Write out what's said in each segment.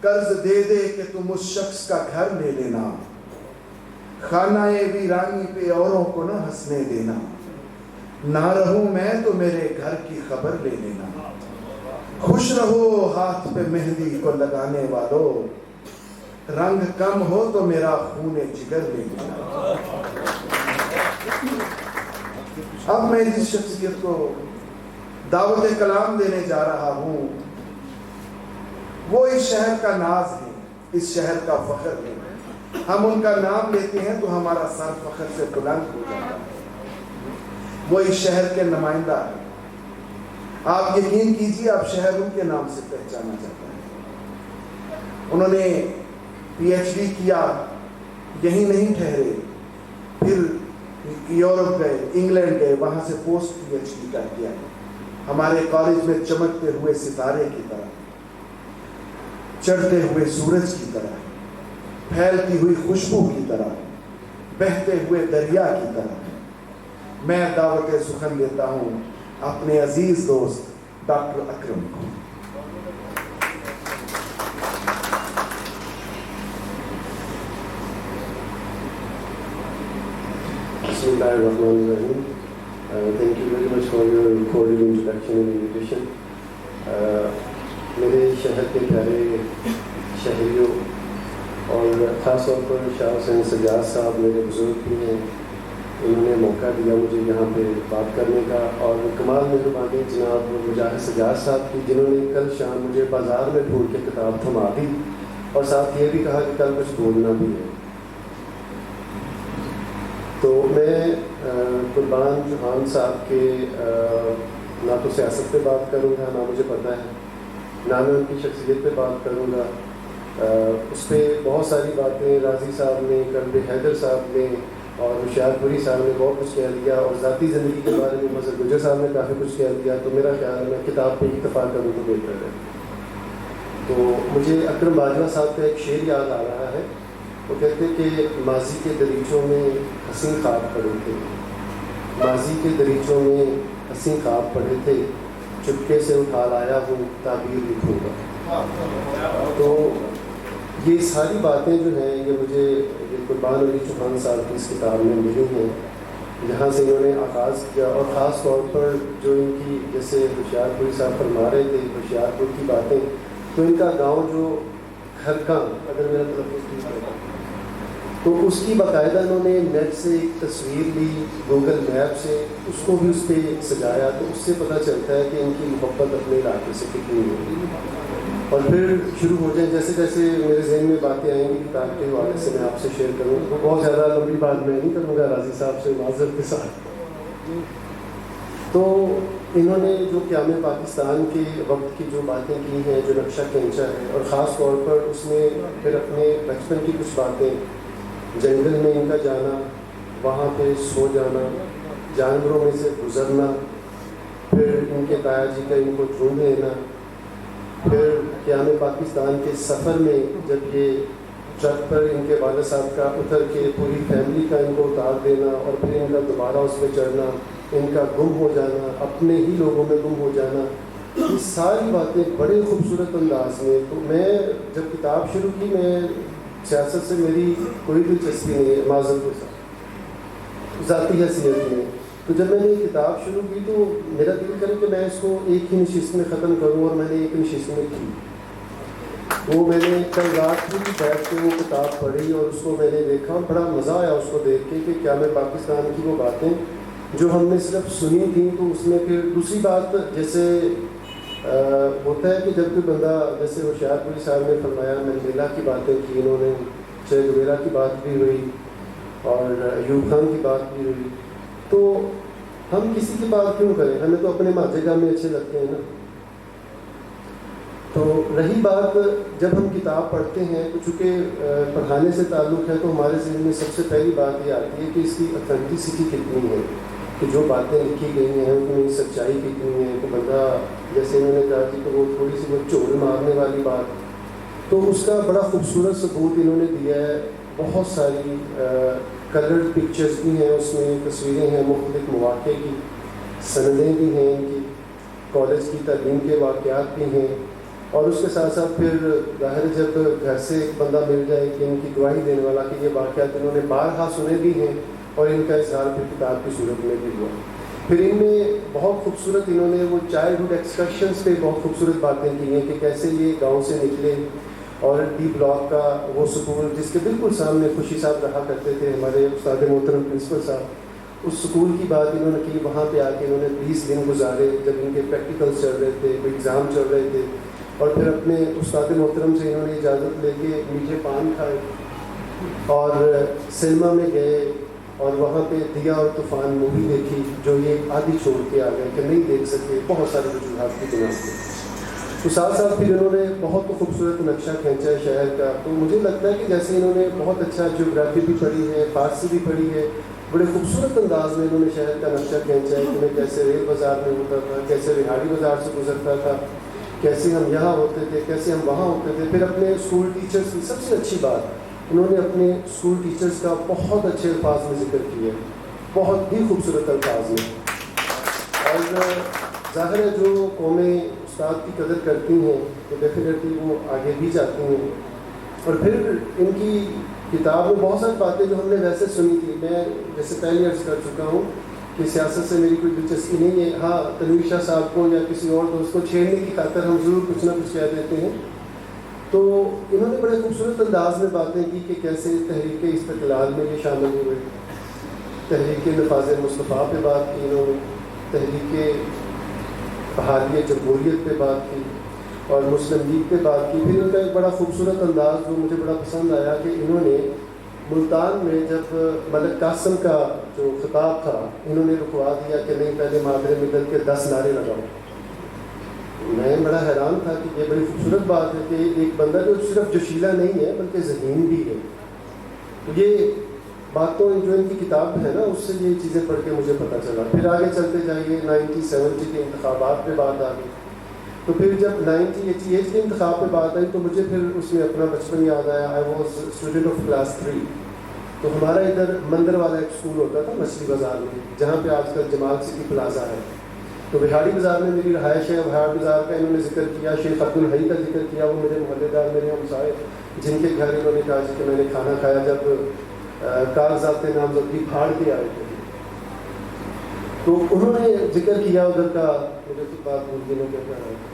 قرض دے دے کہ تم اس شخص کا گھر لے لینا، خانہ ویرانی پہ اوروں کو نہ ہنسنے دینا، نہ رہوں میں تو میرے گھر کی خبر لے لینا، خوش رہو ہاتھ پہ مہندی کو لگانے والوں، رنگ کم ہو تو میرا خون جگر لے لینا۔ اب میں جس شخصیت کو دعوت کلام دینے جا رہا ہوں وہ اس شہر کا ناز ہے، اس شہر کا فخر ہے۔ ہم ان کا نام لیتے ہیں تو ہمارا سر فخر سے بلند ہو جاتا ہے۔ وہ اس شہر کے نمائندہ ہے۔ آپ یقین کیجیے اب شہر ان کے نام سے پہچانا جاتا ہے۔ انہوں نے پی ایچ ڈی کیا، یہیں نہیں ٹھہرے، پھر یورپ گئے، انگلینڈ گئے، وہاں سے پوسٹ پی ایچ ڈی کر کیا۔ ہمارے کالج میں چمکتے ہوئے ستارے کی طرح، چڑھتے ہوئے سورج کی طرح، پھیلتی ہوئی خوشبو کی طرح، بہتے ہوئے دریا کی طرح میں دعوت سخن دیتا ہوں اپنے عزیز دوست ڈاکٹر اکرم کو۔ بسم اللہ الرحمن الرحیم۔ Thank you very much for your cordial introduction and invitation. میرے شہر کے پیارے شہریوں اور خاص طور پر شاہ حسین سجاد صاحب میرے بزرگ بھی ہیں، انہوں نے موقع دیا مجھے یہاں پہ بات کرنے کا، اور کمال مہربانی جناب مجاہد سجاد صاحب کی، جنہوں نے کل شام مجھے بازار میں ڈھونڈ کے کتاب تھما دی اور ساتھ یہ بھی کہا کہ کل کچھ بولنا بھی ہے۔ تو میں قربان جوہان صاحب کے نہ تو سیاست پہ بات کروں گا، نہ مجھے پتہ ہے، نہ میں ان کی شخصیت پہ بات کروں گا۔ اس پہ بہت ساری باتیں راضی صاحب نے، کرب حیدر صاحب نے اور ہوشیار پوری صاحب نے بہت کچھ کہہ دیا، اور ذاتی زندگی کے بارے میں مظہر گجر صاحب نے کافی کچھ کہہ دیا، تو میرا خیال ہے میں کتاب پہ اکتفا کروں تو بہتر ہے۔ تو مجھے اکرم باجوہ صاحب کا ایک شعر یاد آ رہا ہے، وہ کہتے کہ ماضی کے دریچوں میں حسین خواب پڑے تھے، ماضی کے دریچوں میں حسین خواب پڑے تھے، چپکے سے اٹھا لایا ہوں تعبیر لکھوں گا۔ تو یہ ساری باتیں جو ہیں یہ مجھے قربان علی چوہان صاحب کی اس کتاب میں ملی ہیں، جہاں سے انہوں نے آغاز کیا، اور خاص طور پر جو ان کی، جیسے ہوشیار پوری صاحب فرما رہے تھے ہوشیار پور کی باتیں، تو ان کا گاؤں جو کھرکاں، اگر میرا تلفظ ٹھیک ہے، تو اس کی باقاعدہ انہوں نے نیٹ سے ایک تصویر لی، گوگل میپ سے، اس کو بھی اس پہ سجایا، تو اس سے پتہ چلتا ہے کہ ان کی محبت اپنے علاقے سے کتنی ہوگی۔ اور پھر شروع ہو جائیں، جیسے جیسے میرے ذہن میں باتیں آئیں گی کتاب کے حوالے سے میں آپ سے شیئر کروں گا، بہت زیادہ لمبی بات میں نہیں کروں گا راضی صاحب سے معذرت کے ساتھ۔ تو انہوں نے جو قیام پاکستان کے وقت کی جو باتیں کی ہیں، جو نقشہ کھینچا ہے، اور خاص طور پر اس میں پھر اپنے بچپن کی کچھ باتیں، جنگل میں ان کا جانا، وہاں پہ سو جانا، جانوروں میں سے گزرنا، پھر ان کے تایا جی کا ان کو ڈھونڈ لینا، پھر قیام پاکستان کے سفر میں جب یہ ٹرک پر ان کے والد صاحب کا اتر کے پوری فیملی کا ان کو اتار دینا، اور پھر ان کا دوبارہ اس پہ چڑھنا، ان کا گم ہو جانا، اپنے ہی لوگوں میں گم ہو جانا، یہ ساری باتیں بڑے خوبصورت انداز میں۔ تو میں جب کتاب شروع کی، میں سیاست سے میری کوئی دلچسپی نہیں ہے معذرت کے ساتھ، ذاتی حیثیت میں، تو جب میں نے یہ کتاب شروع کی تو میرا دل کرے کہ میں اس کو ایک ہی نشست میں ختم کروں، اور میں نے ایک نشست میں کی۔ وہ میں نے کل رات پوری بیٹھ کے وہ کتاب پڑھی اور اس کو میں نے دیکھا، اور بڑا مزہ آیا اس کو دیکھ کے کہ قیام پاکستان کی وہ باتیں جو ہم نے صرف سنی تھیں، تو اس میں پھر دوسری بات، جیسے ہوتا ہے کہ جب کوئی بندہ، جیسے ہوشیار پوری صاحب نے فرمایا، منڈیلا کی باتیں کی انہوں نے، چے گویرا کی بات بھی ہوئی اور ایوب خان کی بات بھی ہوئی، تو ہم کسی کی بات کیوں کریں، ہمیں تو اپنے ماجے گاہ میں اچھے لگتے ہیں نا۔ تو رہی بات، جب ہم کتاب پڑھتے ہیں تو چونکہ پڑھانے سے تعلق ہے، تو ہمارے ذہن میں سب سے پہلی بات یہ آتی ہے کہ اس کی اتھینٹسٹی کتنی ہے، کہ جو باتیں لکھی گئی ہیں ان میں سچائی کتنی ہے، کہ بندہ، جیسے انہوں نے کہا کہ وہ تھوڑی سی وہ چول مارنے والی بات، تو اس کا بڑا خوبصورت ثبوت انہوں نے دیا ہے۔ بہت ساری کلرڈ پکچرز بھی ہیں اس میں، تصویریں ہیں مختلف مواقع کی، سندیں بھی ہیں ان کی، کالج کی تعلیم کے واقعات بھی ہیں، اور اس کے ساتھ ساتھ پھر ظاہر جب گھر سے ایک بندہ مل جائے کہ ان کی گواہی دینے والا کہ یہ واقعات انہوں نے بارہا سنے بھی ہیں اور ان کا اظہار پھر کتاب کی صورت میں بھی ہوا. پھر ان میں بہت خوبصورت انہوں نے وہ چائلڈہڈ ایکسکرشنز پہ بہت خوبصورت باتیں کی ہیں کہ کیسے یہ گاؤں سے نکلے اور ڈی بلاک کا وہ سکول جس کے بالکل سامنے خوشی صاحب رہا کرتے تھے ہمارے استاد محترم پرنسپل صاحب, اس سکول کی بات انہوں نے کی. وہاں پہ آ کے انہوں نے 20 دن گزارے جب ان کے پریکٹیکلس چل رہے تھے, کوئی ایگزام چل رہے تھے, اور پھر اپنے استاد محترم سے انہوں نے اجازت لے کے میٹھے پان کھائے اور سنیما میں گئے اور وہاں پہ دیا اور طوفان مووی دیکھی جو یہ آدھی چھوڑ کے آ گئے کہ نہیں دیکھ سکے بہت سارے وجوہات کی بنا پہ. تو ساتھ ساتھ پھر انہوں نے بہت خوبصورت نقشہ کھینچا ہے شہر کا. تو مجھے لگتا ہے کہ جیسے انہوں نے بہت اچھا جیوگرافی بھی پڑھی ہے, فارسی بھی پڑھی ہے, بڑے خوبصورت انداز میں انہوں نے شہر کا نقشہ کھینچا ہے کہ میں کیسے ریل بازار میں ہوتا تھا, کیسے ریہاڑی بازار سے گزرتا تھا, کیسے ہم یہاں ہوتے تھے, کیسے ہم وہاں ہوتے تھے. پھر اپنے اسکول ٹیچرز کی سب سے اچھی بات, انہوں نے اپنے اسکول ٹیچرز کا بہت اچھے الفاظ میں ذکر کیا, بہت ہی خوبصورت الفاظ میں. اور ظاہر ہے جو قومیں استاد کی قدر کرتی ہیں تو ڈیفینیٹلی وہ آگے بھی جاتی ہیں. اور پھر ان کی کتاب میں بہت ساری باتیں جو ہم نے ویسے سنی تھی, میں جیسے پہلے عرض کر چکا ہوں کہ سیاست سے میری کوئی دلچسپی نہیں ہے. ہاں تنویر شاہ صاحب کو یا کسی اور دوست کو چھیڑنے کی خاطر ہم ضرور کچھ نہ کچھ کہہ دیتے ہیں. تو انہوں نے بڑے خوبصورت انداز میں باتیں کی کہ کیسے تحریک استقلال میں یہ شامل ہوئے, تحریک نفاذ مصطفیٰ پہ بات کی انہوں نے, تحریک بحالی جمہوریت پہ بات کی اور مسلم لیگ پہ بات کی. پھر ان کا ایک بڑا خوبصورت انداز جو مجھے بڑا پسند آیا کہ انہوں نے ملتان میں جب ملک قاسم کا جو خطاب تھا انہوں نے رکوا دیا کہ نہیں پہلے مادر ملت کے 10 نعرے لگاؤ. میں بڑا حیران تھا کہ یہ بڑی خوبصورت بات ہے کہ ایک بندہ جو صرف جوشیلہ نہیں ہے بلکہ ذہین بھی ہے. یہ باتوں جو ان کی کتاب ہے نا اس سے یہ چیزیں پڑھ کے مجھے پتہ چلا. پھر آگے چلتے جائیے 1970 کے انتخابات پہ بات آ گئی. تو پھر جب 1988 کے انتخاب پہ بات آئی تو مجھے پھر اس میں اپنا بچپن یاد آیا. I was student of class 3. تو ہمارا ادھر مندر والا ایک اسکول ہوتا تھا مچھلی بازار میں جہاں پہ آج کل جمال سٹی پلازا ہے. تو بہاڑی بازار میں میری رہائش ہے. بہاڑ بازار کا انہوں نے ذکر کیا, شیخ عبد الحی کا ذکر کیا, وہ میرے محلے دار میرے ہمسائے جن کے گھر انہوں نے کہا کہ میں نے کھانا کھایا جب کاغذات نامزدگی پھاڑ کے آئے تھے. تو انہوں نے ذکر کیا ادھر کا, مجھے تو بات بھول گئی میں کیا کہہ رہا تھا.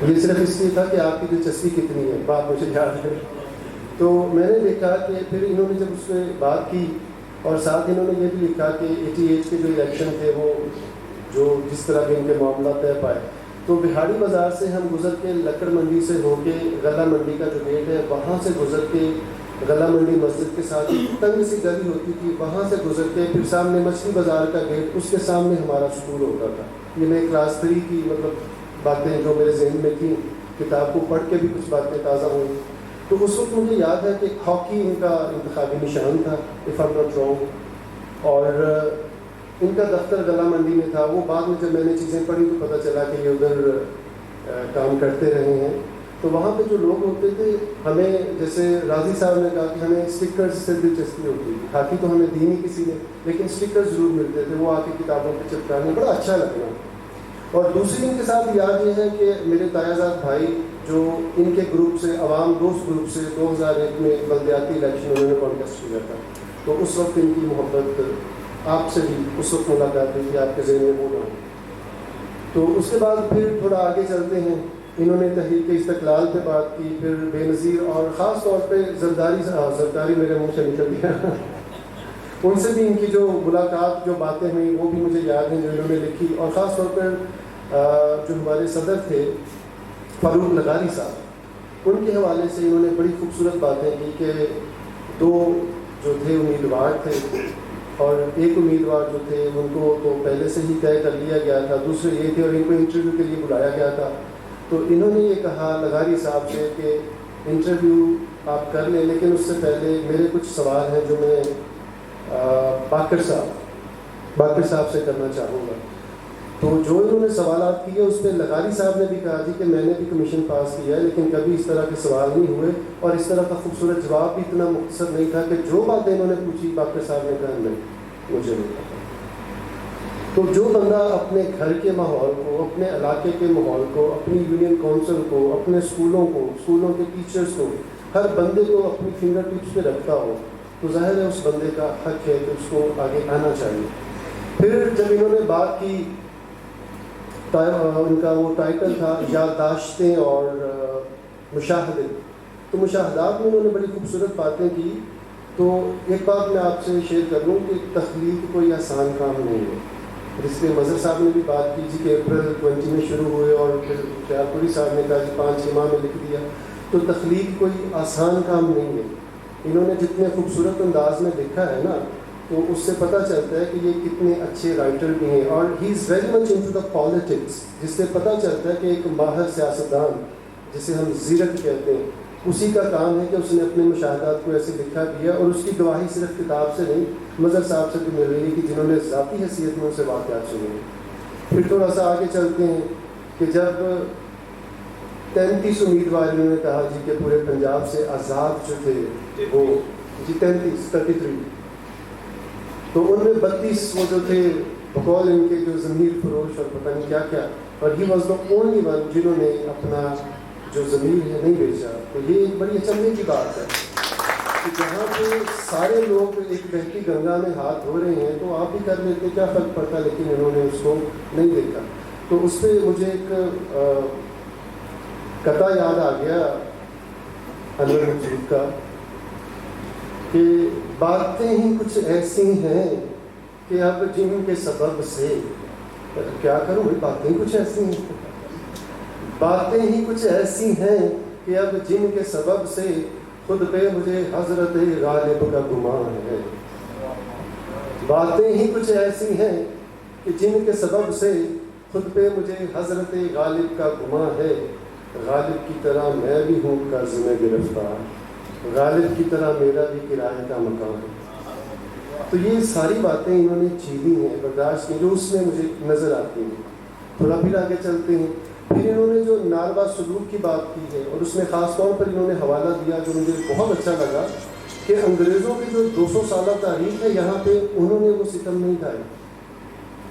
یہ صرف اس لیے تھا کہ آپ کی دلچسپی کتنی ہے, بات مجھے یاد ہے. تو میں نے دیکھا کہ پھر انہوں نے جب اس میں بات کی اور ساتھ انہوں نے یہ بھی لکھا کہ 88 کے جو الیکشن تھے وہ جو جس طرح کے ان کے معاملات طے پائے. تو بہاڑی بازار سے ہم گزر کے لکڑ منڈی سے ہو کے غلہ منڈی کا جو گیٹ ہے وہاں سے گزر کے غلہ منڈی مسجد کے ساتھ ایک تنگ سی گلی ہوتی تھی, وہاں سے گزر کے پھر سامنے مچھلی بازار کا گیٹ, اس کے سامنے ہمارا اسکول ہوتا تھا. یہ میں کلاس 3 کی مطلب باتیں جو میرے ذہن میں تھیں, کتاب کو پڑھ کے بھی کچھ باتیں تازہ ہوئیں. تو اس وقت مجھے یاد ہے کہ ہاکی ان کا انتخابی نشان تھا if I am not wrong, اور ان کا دفتر غلہ منڈی میں تھا. وہ بعد میں جب میں نے چیزیں پڑھی تو پتہ چلا کہ یہ ادھر کام کرتے رہے ہیں. تو وہاں پہ جو لوگ ہوتے تھے ہمیں, جیسے راضی صاحب نے کہا کہ ہمیں اسٹکرز سے دلچسپی ہوتی تھی. ہاکی تو ہمیں دی نہیں کسی نے, لیکن اسٹکر ضرور ملتے تھے, وہ آ کے کتابوں پہ چپکانے بڑا اچھا لگنا. اور دوسری ان کے ساتھ یاد یہ ہے کہ میرے تایازاد بھائی جو ان کے گروپ سے عوام دوست گروپ سے 2001 میں بلدیاتی الیکشن انہوں نے کانٹیسٹ کیا تھا. تو اس وقت ان کی محبت آپ سے بھی اس وقت ملاقات ہوئی تھی, آپ کے ذہن میں وہ نہ ہو. تو اس کے بعد پھر تھوڑا آگے چلتے ہیں. انہوں نے تحریک استقلال پہ بات کی, پھر بے نظیر اور خاص طور پہ زرداری میرے منہ سے نکل گیا ان سے بھی ان کی جو ملاقات جو باتیں ہوئیں وہ بھی مجھے یاد ہیں جو انہوں نے لکھی. اور خاص طور پر جو ہمارے صدر تھے فاروق لغاری صاحب, ان کے حوالے سے انہوں نے بڑی خوبصورت باتیں کی کہ 2 جو تھے امیدوار تھے اور ایک امیدوار جو تھے ان کو تو پہلے سے ہی طے کر لیا گیا تھا, دوسرے یہ تھے اور ان کو انٹرویو کے لیے بلایا گیا تھا. تو انہوں نے یہ کہا لغاری صاحب سے کہ انٹرویو آپ کر لیں, لیکن اس سے پہلے میرے کچھ سوال ہیں جو میں باقر صاحب سے کرنا چاہوں گا. تو جو انہوں نے سوالات کیے اس پہ لغاری صاحب نے بھی کہا تھی کہ میں نے بھی کمیشن پاس کیا ہے لیکن کبھی اس طرح کے سوال نہیں ہوئے, اور اس طرح کا خوبصورت جواب بھی اتنا مختصر نہیں تھا کہ جو باتیں انہوں نے پوچھی باقر صاحب نے کہا نہیں مجھے نہیں پتا. تو جو بندہ اپنے گھر کے ماحول کو، اپنے علاقے کے ماحول کو، اپنی یونین کونسل کو، اپنے اسکولوں کو، اسکولوں کے ٹیچرز کو، ہر بندے کو اپنی فنگر ٹپس پہ رکھتا ہو، تو ظاہر ہے اس بندے کا حق ہے کہ اس کو آگے آنا چاہیے. پھر جب انہوں نے بات کی، ان کا وہ ٹائٹل تھا یادداشتیں اور مشاہدے، تو مشاہدات میں انہوں نے بڑی خوبصورت باتیں کی. تو ایک بات میں آپ سے شیئر کر لوں کہ تخلیق کوئی آسان کام نہیں ہے، جس پہ مظہر صاحب نے بھی بات کی جی کہ اپریل 20 میں شروع ہوئے اور پھر خیال پوری صاحب نے کہا جی 5-6 ماہ میں لکھ دیا. تو تخلیق کوئی آسان کام نہیں ہے. انہوں نے جتنے خوبصورت انداز میں لکھا ہے نا، تو اس سے پتہ چلتا ہے کہ یہ کتنے اچھے رائٹر بھی ہیں. اور he is very much into the politics, جس سے پتہ چلتا ہے کہ ایک ماہر سیاستدان جسے ہم زیرک کہتے ہیں، اسی کا کام ہے کہ اس نے اپنے مشاہدات کو ایسے لکھا بھی ہے. اور اس کی گواہی صرف کتاب سے نہیں، مظہر صاحب سے بھی مل رہی ہے کہ جنہوں نے ذاتی حیثیت میں ان سے واقعات سنے ہیں. پھر تھوڑا سا آگے چلتے ہیں کہ جب 33 امیدوار انہوں نے کہا جی کہ پورے پنجاب سے آزاد جو تھے وہ جی 33 تو ان میں 32 وہ جو تھے بقول ان کے جو ضمیر فروش اور پتہ نہیں کیا کیا، اور he was the only one جنہوں نے اپنا جو ضمیر ہے نہیں بیچا. تو یہ ایک بڑی اچنبھے کی بات ہے کہ جہاں پہ سارے لوگ ایک بہتی گنگا میں ہاتھ دھو رہے ہیں تو آپ بھی کر لیتے، کیا فرق پڑتا، لیکن انہوں نے اس کو نہیں دیکھا. تو اس پہ مجھے ایک قطع یاد آ گیا انور مقصود کا کہ باتیں ہی کچھ ایسی ہیں کہ اب جن کے سبب سے، کیا کروں بھائی، باتیں کچھ ایسی ہیں، باتیں ہی کچھ ایسی ہیں کہ اب جن کے سبب سے خود پہ مجھے حضرت غالب کا گمان ہے. باتیں ہی کچھ ایسی ہیں کہ جن کے سبب سے خود پہ مجھے حضرت غالب کا گمان ہے. غالب کی طرح میں بھی ہوں قرض میں گرفتار، غالب کی طرح میرا بھی کرائے کا مکان ہے. تو یہ ساری باتیں انہوں نے جھیلی ہیں، برداشت کی، جو اس میں مجھے نظر آتی ہیں. تھوڑا پھر آگے چلتے ہیں. پھر انہوں نے جو ناروا سلوک کی بات کی ہے، اور اس میں خاص طور پر انہوں نے حوالہ دیا جو مجھے بہت اچھا لگا کہ انگریزوں کی جو 200 سالہ تاریخ ہے یہاں پہ انہوں نے وہ ستم نہیں ڈھائے.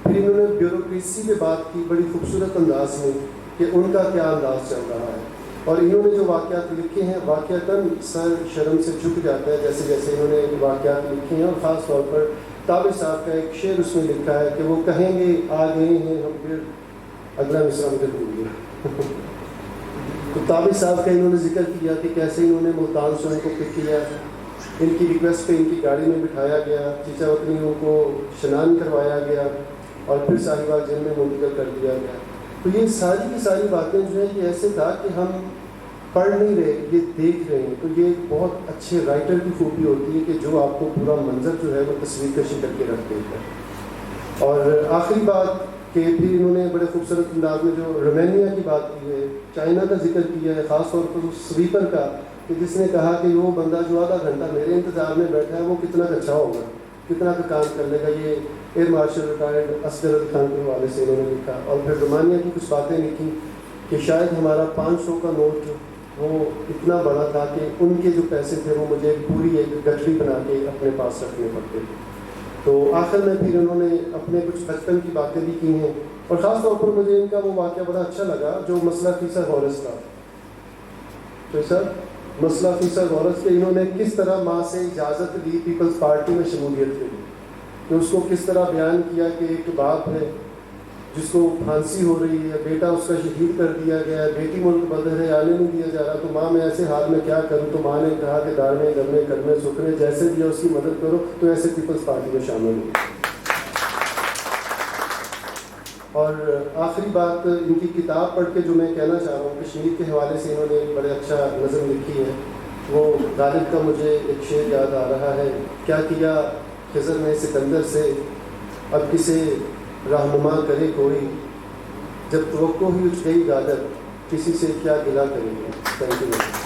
پھر انہوں نے بیوروکریسی پہ بات کی بڑی خوبصورت انداز میں کہ ان کا کیا انداز چل رہا ہے. اور انہوں نے جو واقعات لکھے ہیں واقعتاً سر شرم سے جھک جاتا ہے جیسے جیسے انہوں نے واقعات لکھے ہیں. اور خاص طور پر طابع صاحب کا ایک شعر اس میں لکھا ہے کہ وہ کہیں گے آ گئے ہیں ہم پھر، اگلا مصرع مجھے بھول گیا. تو طابع صاحب کا انہوں نے ذکر کیا کہ کیسے انہوں نے ملتان سے ان کو پک کیا، ان کی ریکویسٹ پہ ان کی گاڑی میں بٹھایا گیا، چیچا وطنیوں کو شنان کروایا گیا اور پھر صاحبہ جیل میں منتقل کر دیا گیا. تو یہ ساری کی ساری باتیں جو ہیں یہ ایسے تھا کہ ہم پڑھ نہیں رہے، یہ دیکھ رہے ہیں. تو یہ ایک بہت اچھے رائٹر کی خوبی ہوتی ہے کہ جو آپ کو پورا منظر جو ہے وہ تصویر کشی کر کے رکھ دیتا ہے. اور آخری بات کہ پھر انہوں نے بڑے خوبصورت انداز میں جو رومینیا کی بات کی ہے، چائنا کا ذکر کیا ہے، خاص طور پر اس سویپر کا کہ جس نے کہا کہ وہ بندہ جو آدھا گھنٹہ میرے انتظار میں بیٹھا ہے وہ کتنا اچھا ہوگا، کتنا کا کام کر لے گا. یہ air marshal retired Asghar Ali Khan کے حوالے سے انہوں نے لکھا. اور پھر رومانیہ کی کچھ باتیں لکھی کہ شاید ہمارا 500 کا نوٹ وہ اتنا بڑا تھا کہ ان کے جو پیسے تھے وہ مجھے پوری ایک گٹری بنا کے اپنے پاس رکھنے پڑتے تھے. تو آخر میں پھر انہوں نے اپنے کچھ بچپن کی باتیں بھی کی ہیں. اور خاص طور پر مجھے ان کا وہ واقعہ بڑا اچھا لگا جو مسئلہ فیصد غورث کا. تو سر مسئلہ فیصد غورث کے انہوں نے کس طرح ماں سے اجازت لی پیپلز پارٹی میں شمولیت کے لیے، کہ اس کو کس طرح بیان کیا کہ ایک باپ ہے جس کو پھانسی ہو رہی ہے، بیٹا اس کا شہید کر دیا گیا ہے، بیٹی ملک بدر ہے، آنے نہیں دیا جا رہا، تو ماں میں ایسے حال میں کیا کروں. تو ماں نے کہا کہ دارنے گرنے کرنے سکھنے جیسے بھی ہے اس کی مدد کرو. تو ایسے پیپلز پارٹی میں شامل ہو. اور آخری بات ان کی کتاب پڑھ کے جو میں کہنا چاہ رہا ہوں، کشمیر کے حوالے سے انہوں نے بڑے اچھا نظم لکھی ہے. وہ غالب کا مجھے ایک شعر یاد آ رہا ہے، کیا کیا خضر نے سکندر سے، اب کسے رہنما کرے کوئی، جب توقع ہی اٹھ گئی غالب کسی سے کیا گلہ کرے گی. Thank you.